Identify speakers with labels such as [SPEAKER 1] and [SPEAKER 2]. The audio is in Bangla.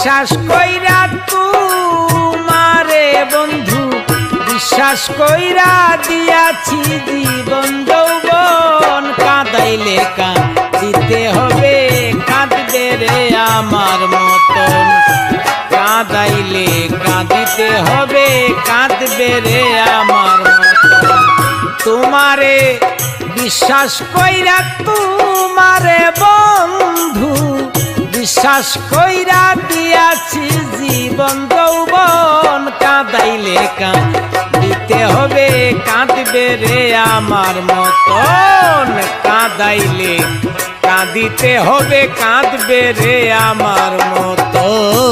[SPEAKER 1] বিশ্বাস কইরা তোমারে বন্ধু বিশ্বাস কইরা দিয়াছি জীবন যৌবন কাঁদাইলে কাঁদিতে হবে কাঁদবে রে আমার মতন কাঁদাইলে কাঁদিতে হবে কাঁদবে রে আমার মতন তোমারে বিশ্বাস কইরা তোমারে বন্ধু বিশ্বাস কইরা দিয়াছি জীবন যৌবন কাঁদাইলে কাঁদিতে হবে কাঁদবে রে আমার মতন কাঁদাইলে কাঁদিতে হবে কাঁদবে রে আমার মতন।